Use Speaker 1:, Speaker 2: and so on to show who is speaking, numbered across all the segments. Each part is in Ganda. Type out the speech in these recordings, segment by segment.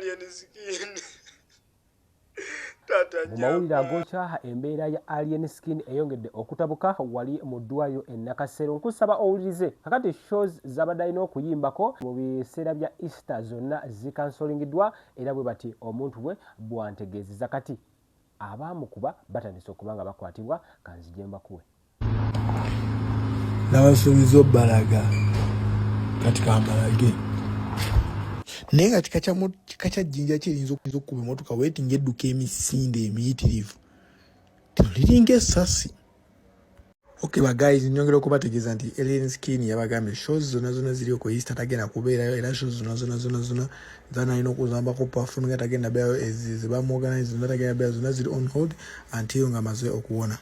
Speaker 1: alien skin.
Speaker 2: Mu mawulire agokyaha embeera ya alien skin eyongedde okutabuka wali mu ddwaliro e Nakasero. Nkusaba owulirize kakati shows zabadde alina okuyimbako mu biseera bya Easter zonna zikansolingiddwa era bwe bati omuntu bwe bwantegeezeza kati abaamukuba batandise okuba nga bakwatibwa kanzije mbakuwe.
Speaker 3: N'abasuubiza obbalaga kati kambalage naye nga kika kya jjinja kirinza okukuba emmotoka weetinga edduka emisinde emiyitirivu tino liringa essasi. Okay guys, nyongera okubategeeza nti alien skin yabagambye shows zonna ziri ku Easter tagenda kubeerayo era shows zonna zana alina okuzambako perform nga tagenda beerayo ezibamorganize zonna tagenda beerayo zonna ziri on hold until nga amaze okuwona.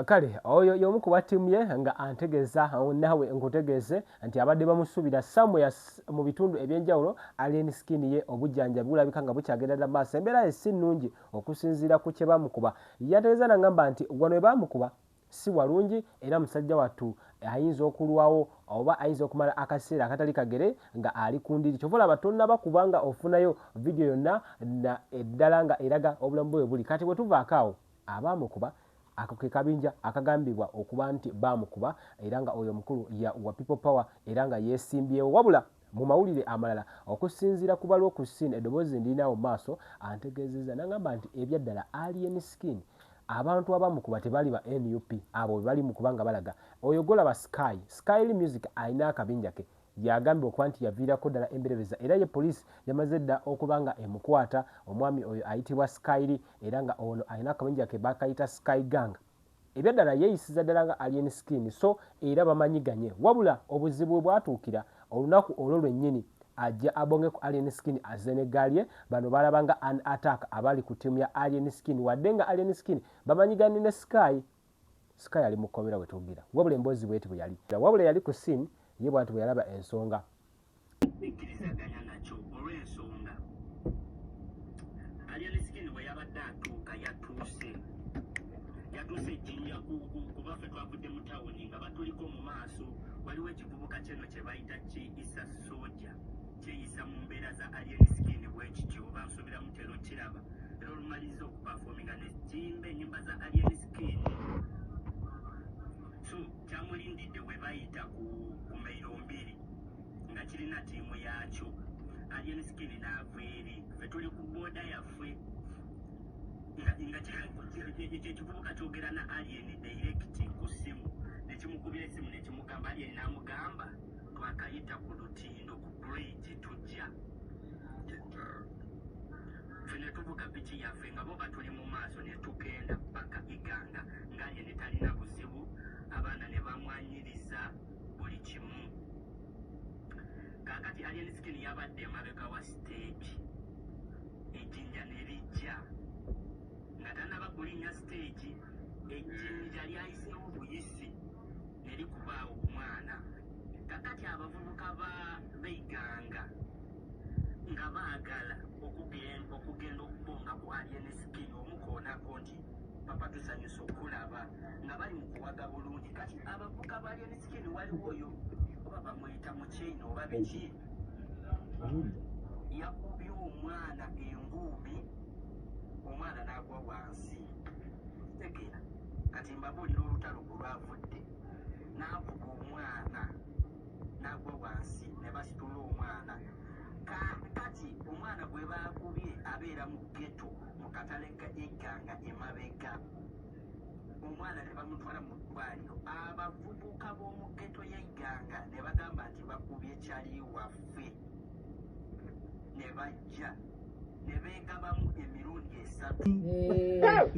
Speaker 2: Kale oyo y'omu ku batiimu ye nga antegeeza nawe nkutegeeze nti abadde bamusuubira somewhere mu bitundu ebyenjawulo alien skin ye obujjanjabi bulabika nga bukyagenda maaso. Embeera ye si nnungi okusinziira ku kye bamukuba. Yategeeza n'agamba nti wano we bamukuba si walungi era musajja wattu ayinza okulwawo oba ayinza okumala akaseera akatali kagere nga ali ku ndiri. Kyova olaba tonnaba kubanga ofunayo vidiyo yonna eddala nga eraga obulamu bwe buli. Kati bwe tuvaako awo abaamukuba ako ke kabinja akagambibwa okuba nti baamukuba era nga oyo mukulu wa People Power era nga yeesimbyewo. Wabula mu mawulire amalala okusinziira ku balwo ku scene eddoboozi ndinaawo maaso antegeezezza n'agamba nti ebyaddala alien skin abantu abamukuba tebali ba NUP abo bali mu kubanga balaga oyo golaba Sky Music alina akabinja ke yagambye okuba nti yaviirako ddala emberebeza era ye poliisi yamaze dda okubanga emukwata omwami oyo ayitibwa Skyli era nga ono alina akabinja ke bakayita Sky Gang. Ebyaddala yeeyisiza ddala nga alien skin so era bamanyiganye. Wabula obuzibu bwatuukira olunaku olwo lwennyini ajja abonge ku alien skin azenegalye bano balabanga an attack abali ku timu ya alien skin wadde nga alien skin bamanyiganye ne Sky ali mu kkomera we tugira. Wabula emboozi bweti bwe yali wabula yali ku scene ye bw'ati bwe yalaba ensonga.
Speaker 4: Ekkirizaganya nakyo olw'ensonga alien skin bwe yabadde atuuka yatuuse ejjinja kuba ffe twavudde mu tawuni nga batuliko mu maaso waliwo ekivubuka kino kye bayita kyeyisa soja kyeyisa mu mbeera za alien skin bwe kityo oba nsuubira mutero kiraba era olumaliza okupafominga nejjimba ennyimba za alien skin so kyamulindidde we bayita ku mailo 2 nga kirina tiimu yakyo alien skin n'ava eri ffe tuli ku booda yaffe nga ekivubuka kyogera na alien direct ku ssimu nekimukubira essimu nekimugamba alien n'amugamba twakayita ku lutindo ku bridge tujja ffe ne tuvuga biki yaffe nga bo batuli mu maaso ne tugenda paka Iganga nga alien talina buzibu abaana ne bamwanyiriza buli kimu. Kakati alien skin yabadde emabega wa stage ejjinja ne lijja nga tanaba kulinnya stage ejjinja lyayiseewo buyisi ne likubaawo omwana. Kakati abavubuka beiganga nga baagala okugenda okubonga ku alien skin omukoonako nti papa tusanyusa okulaba nga bali mu kuwaga bulungi. Kati abavubuka ba alien skin waliwo oyo oba bamuyita mukyeyino oba biki yakubye omwana enguumi omwana n'agwa wansi. Tegeera kati mbabuulira olutalo ku lwavudde n'avuga omwana n'agwa wansi ne basitula omwana. Kati omwana gwe baakubye abeera mu ghetto mu katale ka Iganga emabega. Omwana ne bamutwala mu ddwaliro. Abavubuka b'omu ghetto y'Iganga ne bagamba nti bakubye kyali waffe ne bajja ne beegabamu emirundi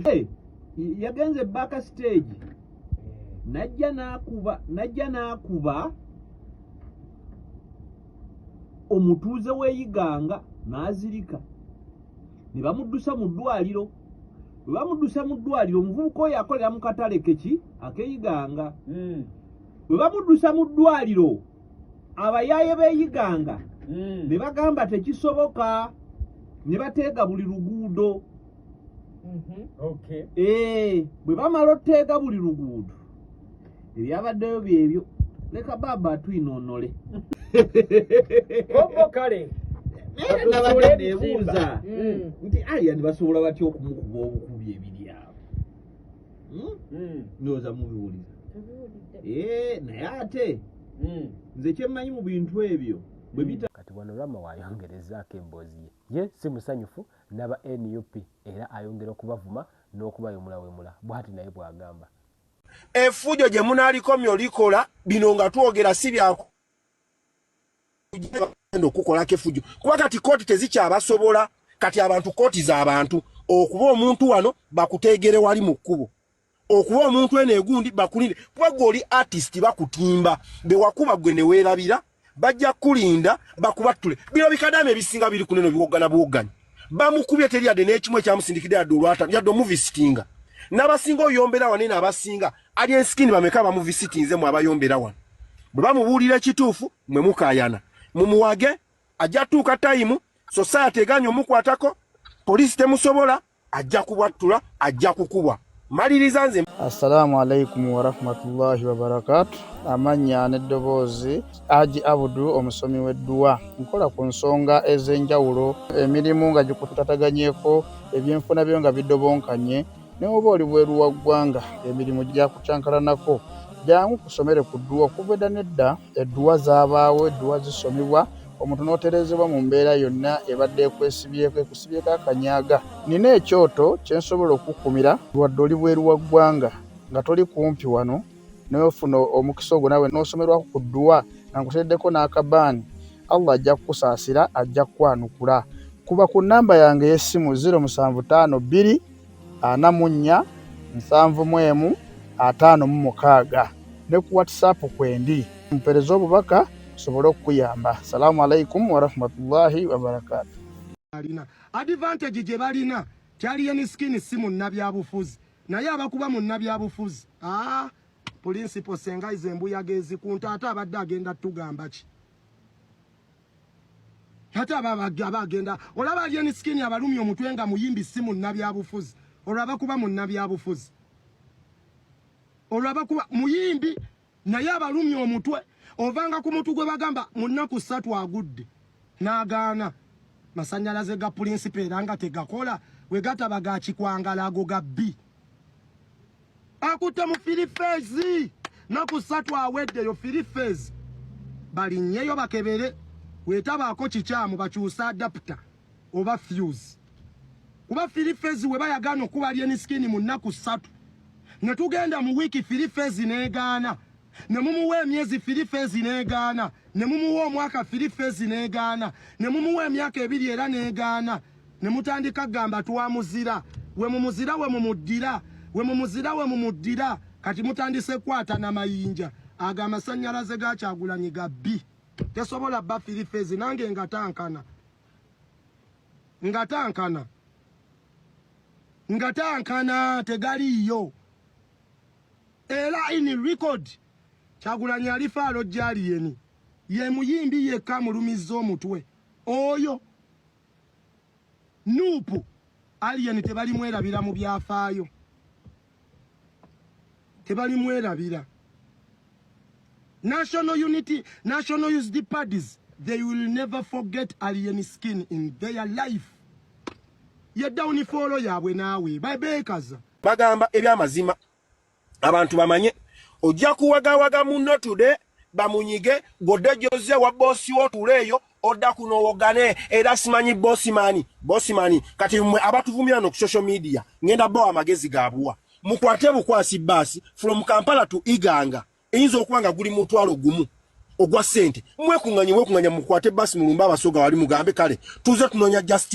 Speaker 4: 3.
Speaker 5: Yagenze back stage najja n'akuba omutuuze w'Iganga n'azirika ne bamuddusa mu ddwaliro. Bwe bamuddusa mu ddwaliro omuvubuka oyo akolera mu katale keki ak'Iganga. Bwe bamuddusa mu ddwaliro abayaaye b'Iganga ne bagamba tekisoboka ne bateega buli luguudo. Bwe bamala otteega buli luguudo ebyabaddeyo byebyo leka baba atwinoonole.
Speaker 2: Koko kale
Speaker 5: nabadde nebuuza nti aya nibasobola batya okumukuba obukubi ebiri awo ndowooza mubiwuliza naye ate nze kyemmanyi mu bintu ebyo bwe bita
Speaker 2: kati wano Rama wayongerezaako emboozi ye si musanyufu n'aba NUP era ayongera okubavuma n'okubayomulawemula bw'ati naye bw'agamba
Speaker 1: effujo gye munaalikome olikola bino nga twogera si byako okukolako effujo kuba kati kooti tezikyabasobola kati abantu kooti z'abantu okuba omuntu wano bakuteegere wali mu kkubo okuba omuntu eno egundi bakulinde kuba gwe oli artist bakutimba bewakuba gwe ne weerabira bajja kulinda bakubattule bino bikadamu ebisinga biri kuneno biwoggana buwogganya bamukubye teri yadde n'ekimu ekyamusindikidde yadde olwata yadde omuvisitinga n'abasinga oyombera wano n'abasinga ali ensikini bameka bamuvisitinze mu abayombera wano bwe bamubuulira ekituufu mwe mukaayana mumuwage ajja tuuka tayimu society eganya omukwatako poliisi temusobola ajja kubwattula ajja kukubwa maliriza nze.
Speaker 6: Assalamu alaikum wa rahmatullahi wa barakatuh. Amanya n'eddoboozi Haji Abudu omusomi w'edduwa nkola ku nsonga ez'enjawulo emirimu nga gikutataganyeko ebyenfuna byo nga bidobonkanye ne oba oli bweru wa ggwanga emirimu gyakucankalanako jangu kusomere ku dduwa okuva edda nedda edduwa zaabaawo edduwa zisomibwa omuntu n'oterezebwa mu mbeera yonna ebadde ekwesibyeko ekusibyeko akanyaaga nina ekyoto kyensobola okukumira wadde oli bweru wa ggwanga nga toli kumpi wano n'ofuna omukisa ogwo nawe n'osomerwako ku dduwa nga nkuteddeko n'akabaani Allah ajja kukusaasira ajja kukwanukula kuba ku nnamba yange y'essimu 0752 44 71 56 ne ku WhatsApp kwendi mpereza obubaka sobolo okuyamba. Assalamu alaikum wa rahmatullahi wa barakatuh.
Speaker 7: Alina advantage gye balina kyali yeni skin simu nabyabufuzi naye abakuba mu nabyabufuzi principal senga izembuyaga ezikunta ate abadde agenda tugamba ki ate abagenda olaba ali yeni skin abalumya omutwe nga muyimbi simu nabyabufuzi olaba kuba mu nabyabufuzi olaba kuba muyimbi naye abalumya omutwe ovanga ku mutu gwe bagamba mu nnaku 3 agudde n'agaana masanyalaze ga principal era nga tegakola we gataba ga kikwangalago ga B akutte mu filifezi naku 3 aweddeyo filifezi balinnyeyo bakebere wetabaako kikyamu bakyusa adapter oba fuse kuba filifezi we bayagana okuba lyeni skini mu nnaku 3 ne tugenda mu wiki filifezi n'egaana ne mumuwe emyezi filifezi n'egaana ne mumuwe omwaka filifezi n'egaana ne mumuwe emyaka 2 era n'egaana ne mutandika gamba twamuzira we mumuzira we mumuddira we mumuzira we mumuddira kati mutandise kwata na mayinja aga masanyalaze ga Kyagulanyi ga B tesobola ba filifezi nange ngatankana tegaliyo era in record Kyagulanyi alifaalo jali yeni ye muyimbi yekka mulumizo omutwe oyo nupu aliyeni tebali mwerabira mu byafaayo tebali mwerabira national unity national youth parties they will never forget alien skin in their life ye down follow yabwe nawe babekaza
Speaker 1: bagamba ebyamazima abantu bamanye ojja kuwagawaga munno today bamunyige godejoze wa bosi wotuleyo odda kuno wogane era simanyi bosimani kati mwe abatuvumira no ku social media ngenda bo amagezi gabuwa mukwate bukwasi basi from Kampala to Iganga eyinza okubanga guli mutwalo gumu ogwa sente mwekunganya mukwate basi mulumba abasoga wali mugambe kale tuze tunonya justice